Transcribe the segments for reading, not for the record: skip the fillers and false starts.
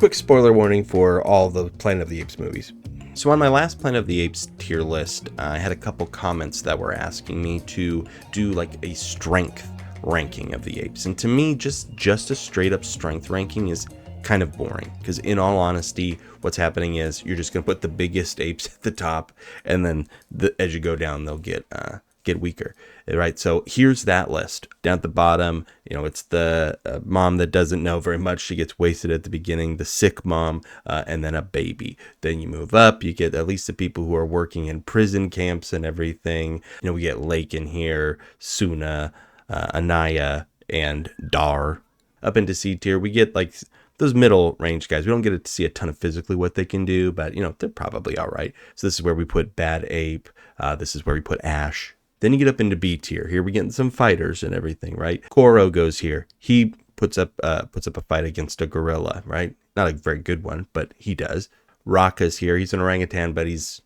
quick spoiler warning for all the Planet of the Apes movies. So on my last Planet of the Apes tier list, I had a couple comments that were asking me to do like a strength ranking of the apes. And to me, just a straight up strength ranking is kind of boring, because in all honesty, what's happening is you're just going to put the biggest apes at the top, and then as you go down, they'll get weaker, right? So here's that list. Down at the bottom, it's the mom that doesn't know very much. She gets wasted at the beginning, the sick mom, and then a baby. Then you move up, you get at least the people who are working in prison camps and everything. We get Lake in here, Suna, Anaya, and Dar. Up into C tier, we get like those middle range guys. We don't get to see a ton of physically what they can do, but they're probably all right. So this is where we put Bad Ape. This is where we put Ash. Then you get up into B tier. Here we get some fighters and everything, right? Koro goes here. He puts up a fight against a gorilla, right? Not a very good one, but he does. Raka's here. He's an orangutan, but he's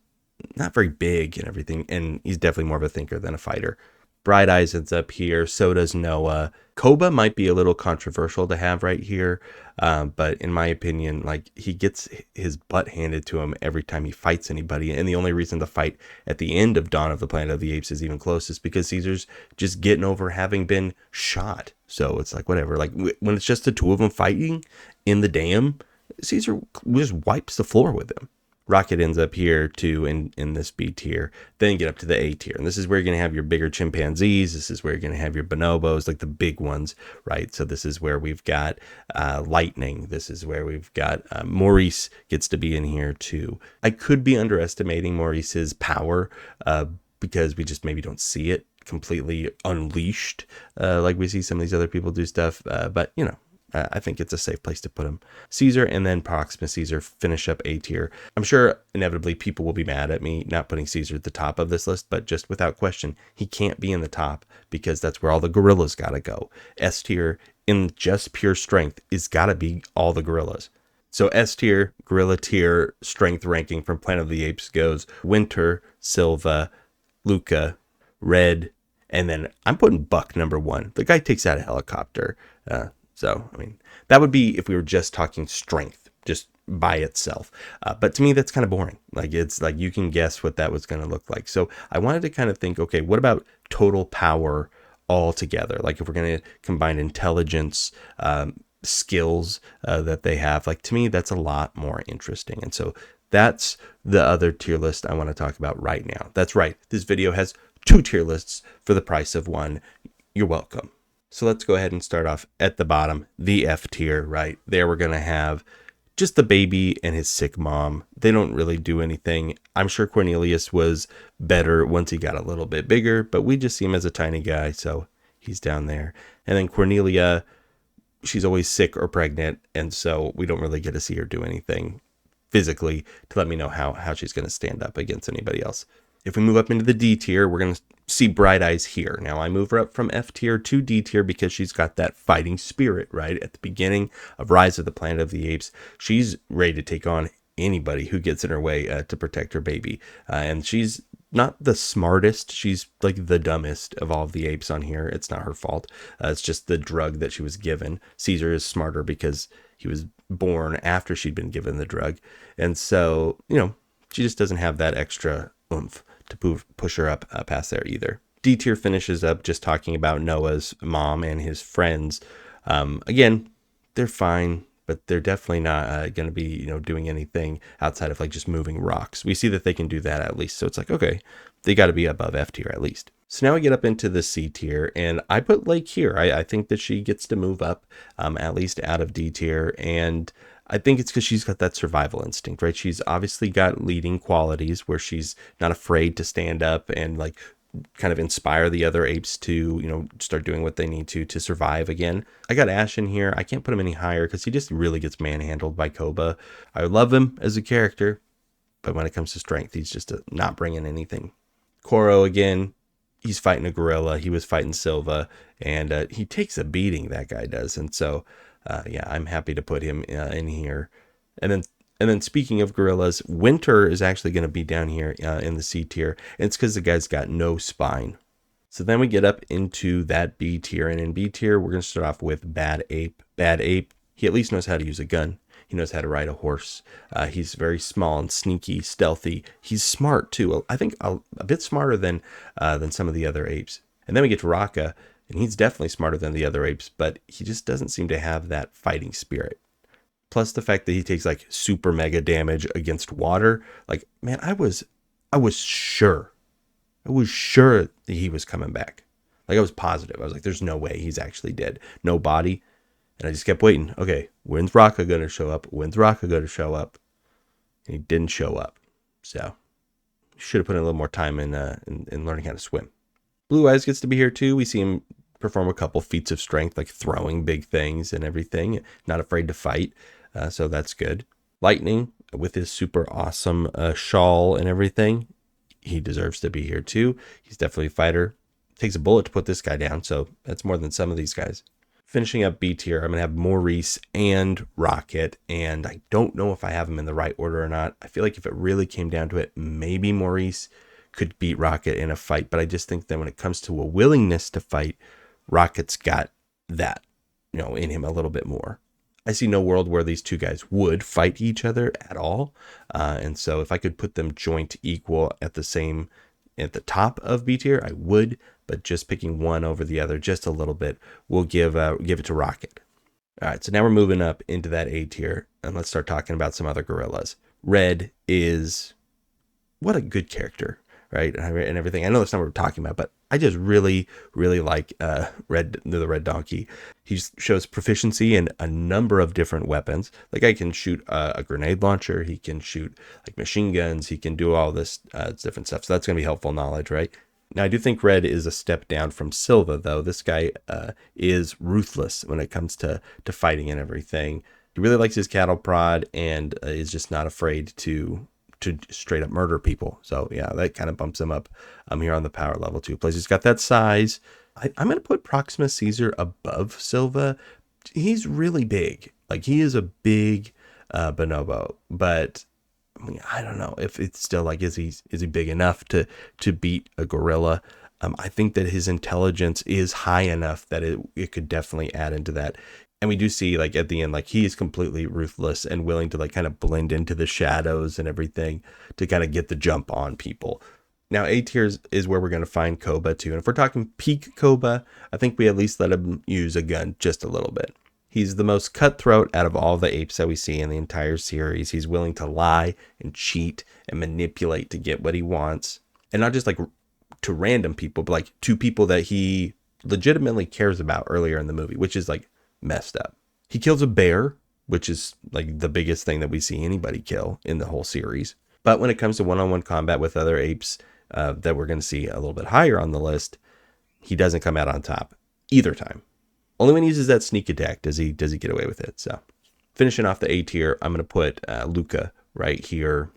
not very big and everything, and he's definitely more of a thinker than a fighter. Bright Eyes ends up here. So does Noah. Koba might be a little controversial to have right here, but in my opinion, like, he gets his butt handed to him every time he fights anybody. And the only reason the fight at the end of Dawn of the Planet of the Apes is even close is because Caesar's just getting over having been shot. So it's like, whatever. Like, when it's just the two of them fighting in the dam, Caesar just wipes the floor with him. Rocket ends up here too in this B tier. Then you get up to the A tier. And this is where you're going to have your bigger chimpanzees. This is where you're going to have your bonobos, like the big ones, right? So this is where we've got Lightning. This is where we've got Maurice gets to be in here too. I could be underestimating Maurice's power because we just maybe don't see it completely unleashed like we see some of these other people do stuff. But, I think it's a safe place to put him. Caesar and then Proxima Caesar finish up A tier. I'm sure inevitably people will be mad at me not putting Caesar at the top of this list, but just without question, he can't be in the top because that's where all the gorillas got to go. S tier in just pure strength is got to be all the gorillas. So S tier, gorilla tier, strength ranking from Planet of the Apes goes Winter, Silva, Luca, Red, and then I'm putting Buck number 1. The guy takes out a helicopter. So, I mean, that would be if we were just talking strength, just by itself. But to me, that's kind of boring. Like, it's like you can guess what that was going to look like. So I wanted to kind of think, okay, what about total power all together? Like, if we're going to combine intelligence, skills that they have, like, to me, that's a lot more interesting. And so that's the other tier list I want to talk about right now. That's right. This video has 2 tier lists for the price of 1. You're welcome. So let's go ahead and start off at the bottom, the F tier, right? There we're going to have just the baby and his sick mom. They don't really do anything. I'm sure Cornelius was better once he got a little bit bigger, but we just see him as a tiny guy, so he's down there. And then Cornelia, she's always sick or pregnant, and so we don't really get to see her do anything physically to let me know how she's going to stand up against anybody else. If we move up into the D tier, we're going to see Bright Eyes here. Now, I move her up from F tier to D tier because she's got that fighting spirit, right? At the beginning of Rise of the Planet of the Apes, she's ready to take on anybody who gets in her way to protect her baby. And she's not the smartest. She's like the dumbest of all of the apes on here. It's not her fault. It's just the drug that she was given. Caesar is smarter because he was born after she'd been given the drug. And so, she just doesn't have that extra oomph to push her up past there either. D tier finishes up just talking about Noah's mom and his friends. Again, they're fine, but they're definitely not going to be, doing anything outside of like just moving rocks. We see that they can do that at least. So it's like, okay, they got to be above F tier at least. So now we get up into the C tier, and I put Lake here. I think that she gets to move up at least out of D tier, and I think it's because she's got that survival instinct, right? She's obviously got leading qualities where she's not afraid to stand up and like kind of inspire the other apes to, start doing what they need to survive again. I got Ash in here. I can't put him any higher because he just really gets manhandled by Koba. I love him as a character, but when it comes to strength, he's just not bringing anything. Koro, again, he's fighting a gorilla. He was fighting Silva, and he takes a beating, that guy does. And so I'm happy to put him in here. And then speaking of gorillas, Winter is actually going to be down here in the C tier. And it's because the guy's got no spine. So then we get up into that B tier. And in B tier, we're going to start off with Bad Ape. Bad Ape, he at least knows how to use a gun. He knows how to ride a horse. He's very small and sneaky, stealthy. He's smart too. I think a bit smarter than some of the other apes. And then we get to Raka, and he's definitely smarter than the other apes, but he just doesn't seem to have that fighting spirit. Plus the fact that he takes like super mega damage against water. Like, man, I was sure that he was coming back. Like, I was positive. I was like, there's no way he's actually dead. No body. And I just kept waiting. Okay, when's Raka going to show up? When's Raka going to show up? And he didn't show up. So, should have put in a little more time in learning how to swim. Blue Eyes gets to be here too. We see him perform a couple feats of strength, like throwing big things and everything. Not afraid to fight. So that's good. Lightning, with his super awesome shawl and everything, he deserves to be here too. He's definitely a fighter. Takes a bullet to put this guy down, so that's more than some of these guys. Finishing up B tier, I'm going to have Maurice and Rocket, and I don't know if I have them in the right order or not. I feel like if it really came down to it, maybe Maurice could beat Rocket in a fight, but I just think that when it comes to a willingness to fight, Rocket's got that, in him a little bit more. I see no world where these two guys would fight each other at all, and so if I could put them joint equal at the top of B tier, I would, but just picking one over the other just a little bit will give it to Rocket. All right, so now we're moving up into that A tier, and let's start talking about some other gorillas. Red is, what a good character, right? And everything. I know that's not what we're talking about, but I just really, really like the Red Donkey. He shows proficiency in a number of different weapons. Like, I can shoot a grenade launcher. He can shoot like machine guns. He can do all this different stuff. So that's going to be helpful knowledge, right? Now, I do think Red is a step down from Silva, though. This guy is ruthless when it comes to fighting and everything. He really likes his cattle prod and is just not afraid to straight up murder people. So yeah, that kind of bumps him up here on the power level too. Plus he's got that size. I'm going to put Proxima Caesar above Silva. He's really big. Like, he is a big bonobo, but I mean, I don't know if it's still like, is he big enough to beat a gorilla? I think that his intelligence is high enough that it could definitely add into that. And we do see, like, at the end, like, he is completely ruthless and willing to, like, kind of blend into the shadows and everything to kind of get the jump on people. Now, A tier is where we're going to find Koba, too. And if we're talking peak Koba, I think we at least let him use a gun just a little bit. He's the most cutthroat out of all the apes that we see in the entire series. He's willing to lie and cheat and manipulate to get what he wants. And not just, like, to random people, but, like, to people that he legitimately cares about earlier in the movie, which is, like, messed up. He kills a bear, which is like the biggest thing that we see anybody kill in the whole series. But when it comes to one-on-one combat with other apes that we're going to see a little bit higher on the list, he doesn't come out on top either time. Only when he uses that sneak attack does he get away with it. So finishing off the A tier, I'm going to put Luca right here.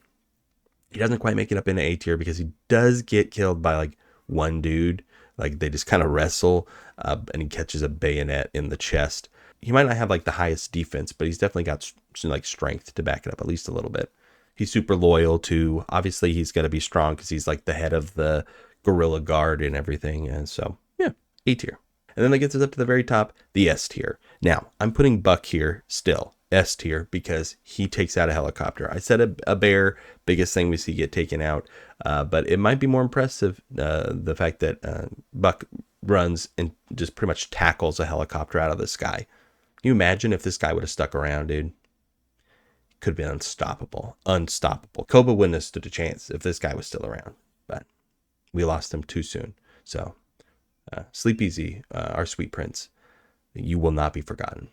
He doesn't quite make it up into A tier because he does get killed by like one dude. Like, they just kind of wrestle and he catches a bayonet in the chest. He might not have like the highest defense, but he's definitely got some like strength to back it up at least a little bit. He's super loyal too. Obviously, he's got to be strong because he's like the head of the gorilla guard and everything. And so, yeah, A tier. And then that gets us up to the very top, the S tier. Now, I'm putting Buck here still, S tier, because he takes out a helicopter. I said a bear, biggest thing we see get taken out. But it might be more impressive, the fact that Buck runs and just pretty much tackles a helicopter out of the sky. Can you imagine if this guy would have stuck around, dude? Could have been unstoppable. Koba wouldn't have stood a chance if this guy was still around. But we lost him too soon. So sleep easy, our sweet prince. You will not be forgotten.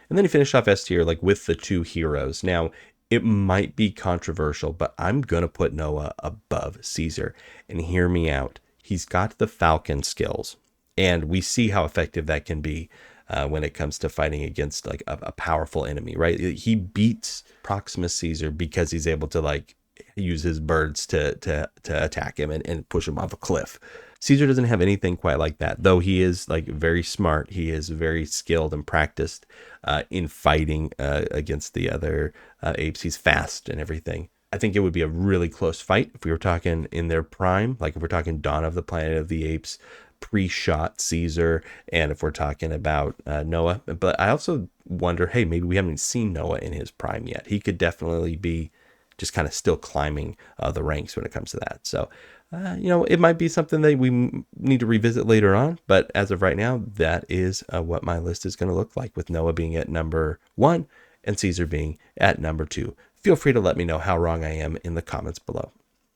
And then he finished off S tier like with the two heroes. Now, it might be controversial, but I'm going to put Noah above Caesar. And hear me out. He's got the Falcon skills. And we see how effective that can be when it comes to fighting against like a powerful enemy, right? He beats Proxima Caesar because he's able to like use his birds to attack him and push him off a cliff. Caesar doesn't have anything quite like that, though he is like very smart. He is very skilled and practiced in fighting against the other apes. He's fast and everything. I think it would be a really close fight if we were talking in their prime, like if we're talking Dawn of the Planet of the Apes. pre-shot Caesar, and if we're talking about Noah. But I also wonder, hey, maybe we haven't seen Noah in his prime yet. He could definitely be just kind of still climbing the ranks when it comes to that. So, it might be something that we need to revisit later on. But as of right now, that is what my list is going to look like, with Noah being at number 1 and Caesar being at number 2. Feel free to let me know how wrong I am in the comments below.